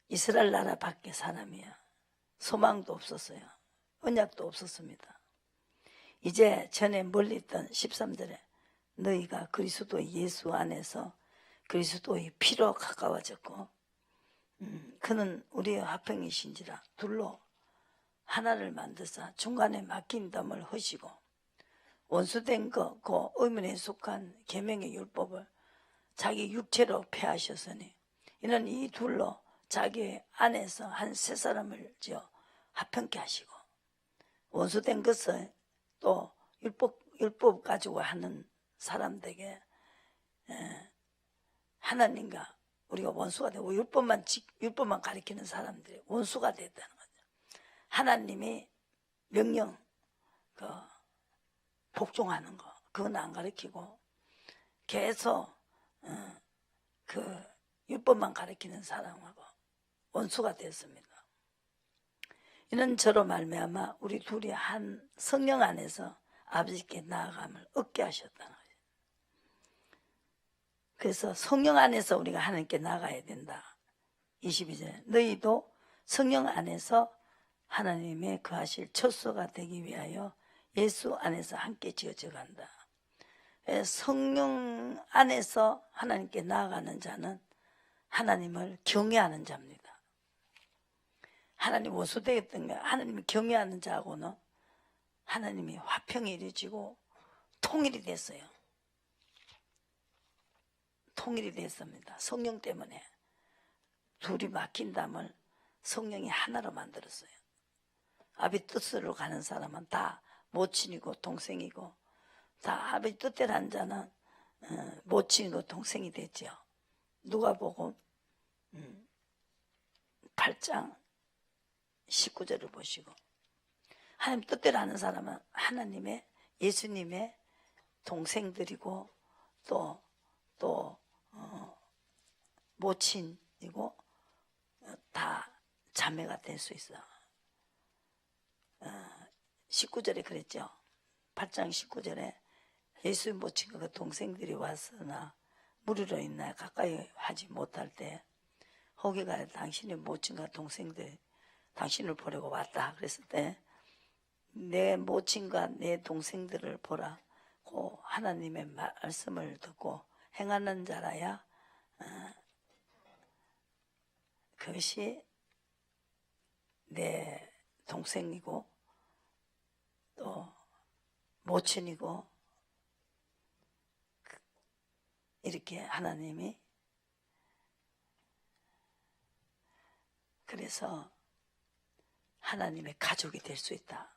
이스라엘 나라 밖에 사람이야. 소망도 없었어요. 언약도 없었습니다. 이제 전에 멀리 있던 13절에 너희가 그리스도 예수 안에서 그리스도의 피로 가까워졌고 그는 우리의 화평이신지라 둘로 하나를 만드사 중간에 막힌 담을 허시고 원수된 것 그 의문에 속한 계명의 율법을 자기 육체로 폐하셨으니 이는 이 둘로 자기 안에서 한 세 사람을 지어 화평케 하시고 원수된 것을 또 율법 가지고 하는 사람들에게 하나님과 우리가 원수가 되고 율법만 가리키는 사람들이 원수가 됐다는 거죠. 하나님이 명령 복종하는 거 그건 안 가리키고 계속 율법만 가리키는 사람하고 원수가 됐습니다. 이는 저로 말미암아 우리 둘이 한 성령 안에서 아버지께 나아감을 얻게 하셨다는 거예요. 그래서 성령 안에서 우리가 하나님께 나가야 된다. 22절에 너희도 성령 안에서 하나님의 거하실 처소가 되기 위하여 예수 안에서 함께 지어져 간다. 성령 안에서 하나님께 나아가는 자는 하나님을 경외하는 자입니다. 하나님 원수되었던 거 하나님이 경외하는 자하고는 하나님이 화평이 이루어지고 통일이 됐어요. 통일이 됐습니다. 성령 때문에. 둘이 막힌 담을 성령이 하나로 만들었어요. 아버지 뜻으로 가는 사람은 다 모친이고 동생이고, 다 아버지 뜻대로 한 자는 모친이고 동생이 됐죠. 누가복음 8장 19절을 보시고, 하나님 뜻대로 하는 사람은 하나님의, 예수님의 동생들이고 또 모친이고 다 자매가 될 수 있어. 19절에 그랬죠. 8장 19절에 예수의 모친과 그 동생들이 왔으나 무리로 인하여 가까이 하지 못할 때 호기가 당신의 모친과 동생들 당신을 보려고 왔다 그랬을 때, 내 모친과 내 동생들을 보라 고 하나님의 말씀을 듣고 행하는 자라야 그것이 내 동생이고 또 모친이고, 이렇게 하나님이, 그래서 하나님의 가족이 될 수 있다.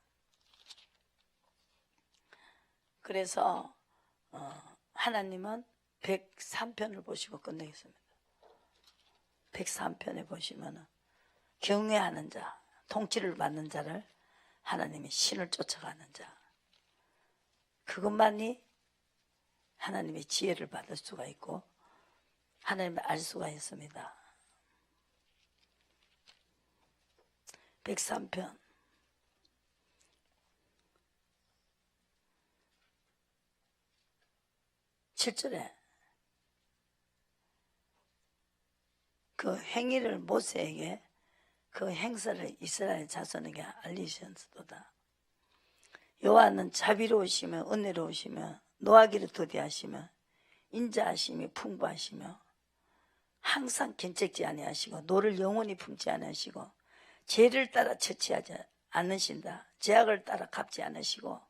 그래서 하나님은 103편을 보시고 끝내겠습니다. 103편에 보시면은 경외하는 자, 통치를 받는 자를 하나님이 신을 쫓아가는 자, 그것만이 하나님의 지혜를 받을 수가 있고 하나님을 알 수가 있습니다. 103편 7절에 그 행위를 모세에게 그 행사를 이스라엘 자손에게 알리셨도다. 여호와는 자비로우시며 은혜로우시며 노하기를 더디하시며 인자하심이 풍부하시며 항상 견책지 아니하시고 노를 영원히 품지 아니하시고 죄를 따라 처치하지 않으신다. 죄악을 따라 갚지 않으시고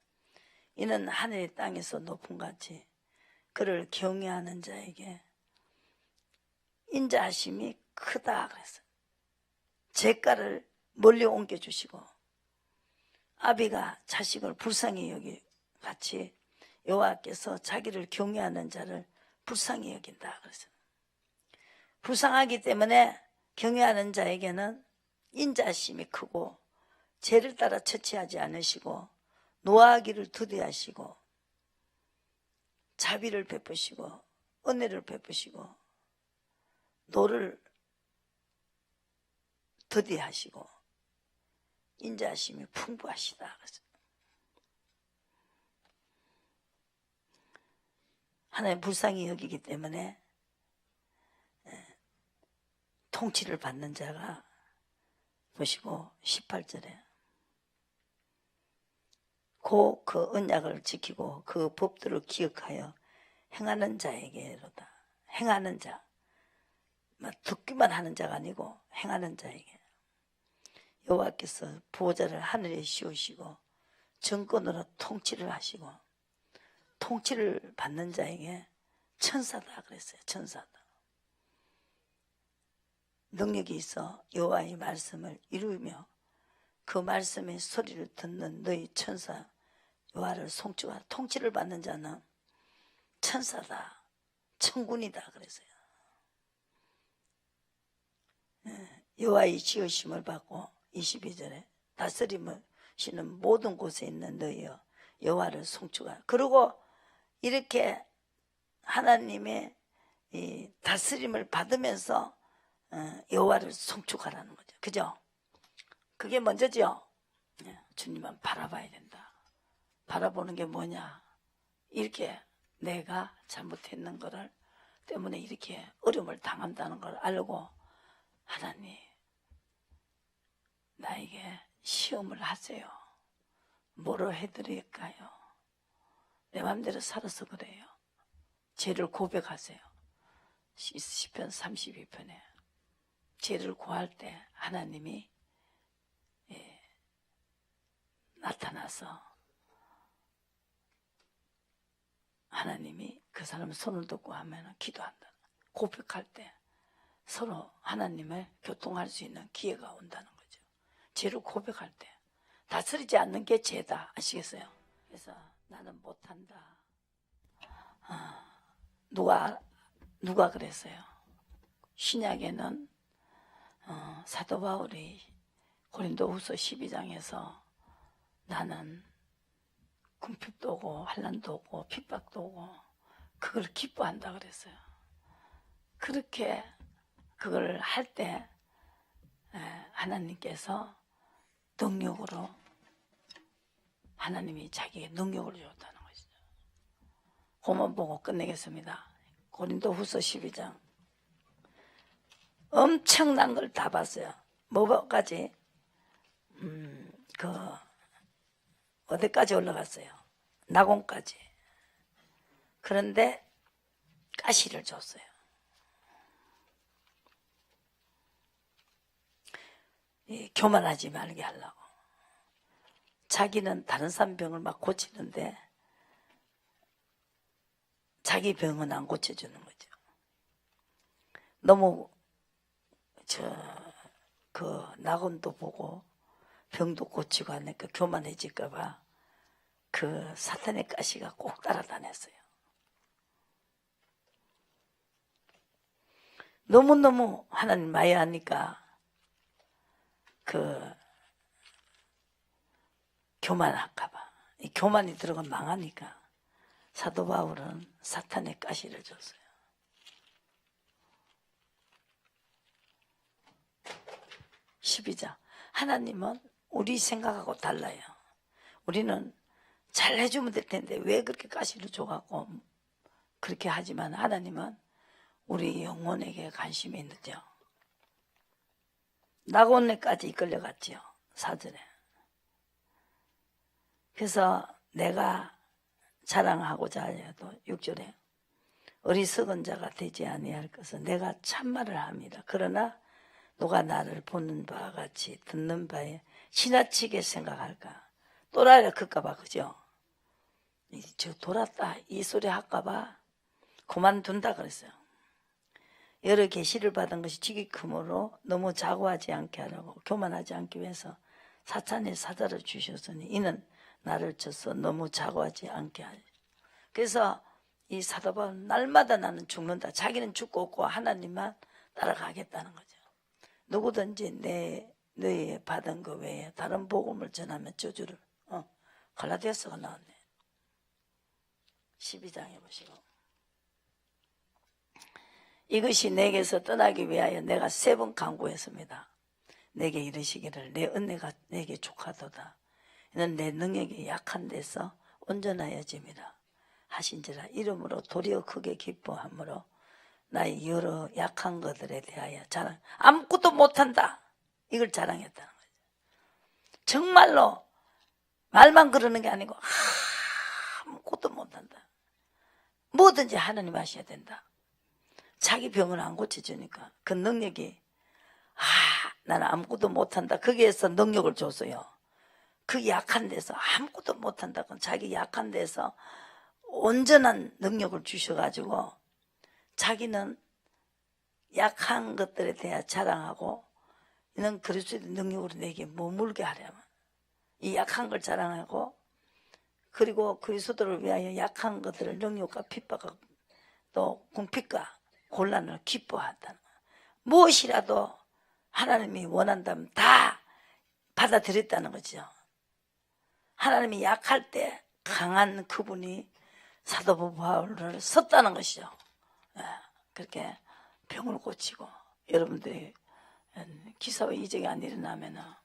이는 하늘의 땅에서 높은 같이 그를 경외하는 자에게 인자하심이 크다 그랬어요. 죄가를 멀리 옮겨주시고 아비가 자식을 불쌍히 여기 같이 여호와께서 자기를 경외하는 자를 불쌍히 여긴다 그랬어요. 불쌍하기 때문에 경외하는 자에게는 인자심이 크고 죄를 따라 처치하지 않으시고 노하기를 더디하시고 자비를 베푸시고 은혜를 베푸시고 노를 더디하시고 인자심이 풍부하시다. 하나님 불쌍히 여기기 때문에 통치를 받는 자가, 보시고 18절에 그 언약을 지키고 그 법들을 기억하여 행하는 자에게로다. 행하는 자, 듣기만 하는 자가 아니고 행하는 자에게 여호와께서 보호자를 하늘에 씌우시고 정권으로 통치를 하시고 통치를 받는 자에게 천사다 그랬어요. 천사다. 능력이 있어 여호와의 말씀을 이루며 그 말씀의 소리를 듣는 너희 천사 여호와를 송축하라. 통치를 받는 자는 천사다, 천군이다 그랬어요. 여호와의 지으심을 받고 22절에 다스림하시는 모든 곳에 있는 너희여 여호와를 송축하라. 그리고 이렇게 하나님의 이 다스림을 받으면서 여호와를 송축하라는 거죠. 그죠? 그게 먼저죠. 주님만 바라봐야 된다. 바라보는 게 뭐냐? 이렇게 내가 잘못했는 거를 때문에 이렇게 어려움을 당한다는 걸 알고 하나님 나에게 시험을 하세요. 뭐로 해드릴까요? 내 마음대로 살아서 그래요. 죄를 고백하세요. 시편 32편에 죄를 고할 때 하나님이 나타나서 하나님이 그 사람 손을 듣고 하면 기도한다. 고백할 때 서로 하나님을 교통할 수 있는 기회가 온다는 거죠. 죄를 고백할 때 다스리지 않는 게 죄다. 아시겠어요? 그래서 나는 못한다. 누가 그랬어요? 신약에는 사도 바울이 고린도후서 12장에서 나는 궁핍도 오고 환난도 오고 핍박도 오고 그걸 기뻐한다 그랬어요. 그렇게 그걸 할 때 하나님께서 능력으로 하나님이 자기의 능력을 줬다는 것이죠. 그만 보고 끝내겠습니다. 고린도후서 12장 엄청난 걸 다 봤어요. 뭐까지 어디까지 올라갔어요? 낙원까지. 그런데 가시를 줬어요. 교만하지 말게 하려고. 자기는 다른 사람 병을 막 고치는데 자기 병은 안 고쳐주는 거죠. 너무 낙원도 보고 병도 고치고 하니까 교만해질까봐 그 사탄의 가시가 꼭 따라다녔어요. 너무너무 하나님 마야하니까 교만할까봐, 이 교만이 들어가면 망하니까 사도 바울은 사탄의 가시를 줬어요. 12장. 하나님은 우리 생각하고 달라요. 우리는 잘 해주면 될 텐데 왜 그렇게 가시를 줘갖고 그렇게 하지만 하나님은 우리 영혼에게 관심이 있죠. 낙원에까지 이끌려갔지요. 4절에. 그래서 내가 자랑하고자 하여도 6절에 어리석은 자가 되지 아니할 것은 내가 참말을 합니다. 그러나 누가 나를 보는 바와 같이 듣는 바에 지나치게 생각할까? 또라이라 클까봐, 그죠? 저 돌았다 이 소리 할까봐 그만둔다 그랬어요. 여러 계시를 받은 것이 지극히 크므로 너무 자고하지 않게 하라고, 교만하지 않기 위해서 사탄의 사자를 주셨으니 이는 나를 쳐서 너무 자고하지 않게 하리. 그래서 이 사도 바울은 날마다 나는 죽는다. 자기는 죽고 없고 하나님만 따라가겠다는 거죠. 누구든지 너희 받은 것 외에 다른 복음을 전하면 저주를. 갈라디아서가 나왔네. 12장에 보시고. 이것이 내게서 떠나기 위하여 내가 3번 간구했습니다. 내게 이르시기를 내 은혜가 내게 족하도다. 이는 내 능력이 약한 데서 온전하여짐이라 하신지라. 이름으로 도리어 크게 기뻐하므로 나의 여러 약한 것들에 대하여 자랑, 아무것도 못한다 이걸 자랑했다는 거죠. 정말로 말만 그러는 게 아니고 아무것도 못한다. 뭐든지 하나님 하셔야 된다. 자기 병을 안 고쳐주니까 그 능력이 나는 아무것도 못한다. 거기에서 능력을 줬어요. 그 약한 데서 아무것도 못한다고 자기 약한 데서 온전한 능력을 주셔가지고 자기는 약한 것들에 대해 자랑하고 이는 그리스도의 능력으로 내게 머물게 하려면 이 약한 걸 자랑하고 그리고 그리스도를 위하여 약한 것들을 능력과 핍박과 또 궁핍과 곤란을 기뻐한다는 거예요. 무엇이라도 하나님이 원한다면 다 받아들였다는 거죠. 하나님이 약할 때 강한 그분이 사도 바울을 썼다는 것이죠. 그렇게 병을 고치고 여러분들이 기사와 이적이 안 일어나면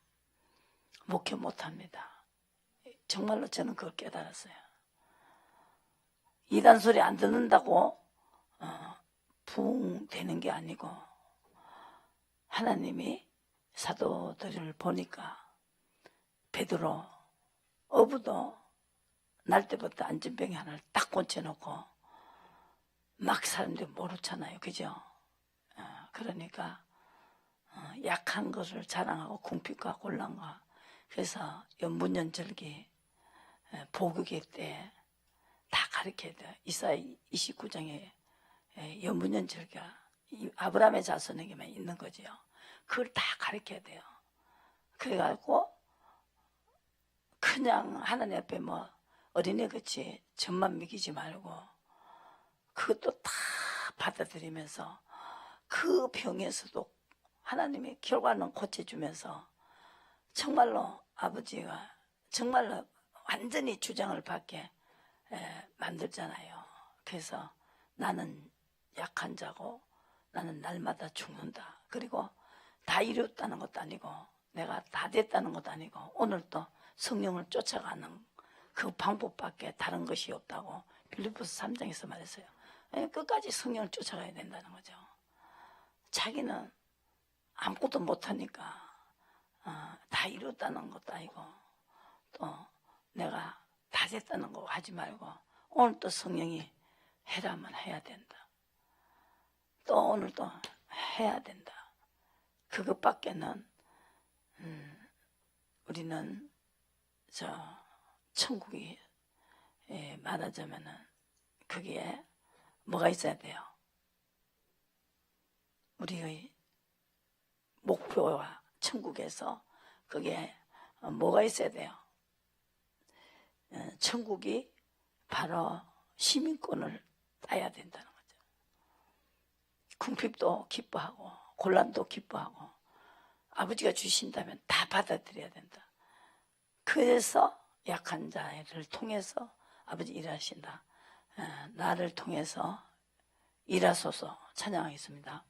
목회 못합니다. 정말로 저는 그걸 깨달았어요. 이단 소리 안 듣는다고 부흥 되는 게 아니고 하나님이 사도들을 보니까 베드로 어부도 날 때부터 안전병이 하나를 딱 꽂혀놓고 막 사람들이 모르잖아요. 그죠? 그러니까 약한 것을 자랑하고 궁핍과 곤란과 그래서 연문연절기 복육회 때 다 가르쳐야 돼요. 이사야 29장에 연문연절기가 이 아브라함의 자손에게만 있는 거지요. 그걸 다 가르쳐야 돼요. 그래가지고 그냥 하나님 앞에 뭐 어린애같이 젖만 먹이지 말고 그것도 다 받아들이면서 그 병에서도 하나님의 결과는 고쳐주면서 정말로 아버지가 정말로 완전히 주장을 받게 만들잖아요. 그래서 나는 약한 자고 나는 날마다 죽는다. 그리고 다 이뤘다는 것도 아니고 내가 다 됐다는 것도 아니고 오늘 또 성령을 쫓아가는 그 방법밖에 다른 것이 없다고 빌립보서 3장에서 말했어요. 끝까지 성령을 쫓아가야 된다는 거죠. 자기는 아무것도 못하니까 다 이뤘다는 것도 아니고 또 내가 다 됐다는 거 하지 말고 오늘 또 성령이 해라면 해야 된다. 또 오늘 또 해야 된다. 그것밖에는 우리는 천국이 말하자면은 그게 뭐가 있어야 돼요? 우리의 목표와 천국에서 그게 뭐가 있어야 돼요? 천국이 바로 시민권을 따야 된다는 거죠. 궁핍도 기뻐하고 곤란도 기뻐하고 아버지가 주신다면 다 받아들여야 된다. 그래서 약한 자를 통해서 아버지 일하신다. 나를 통해서 일하소서 찬양하겠습니다.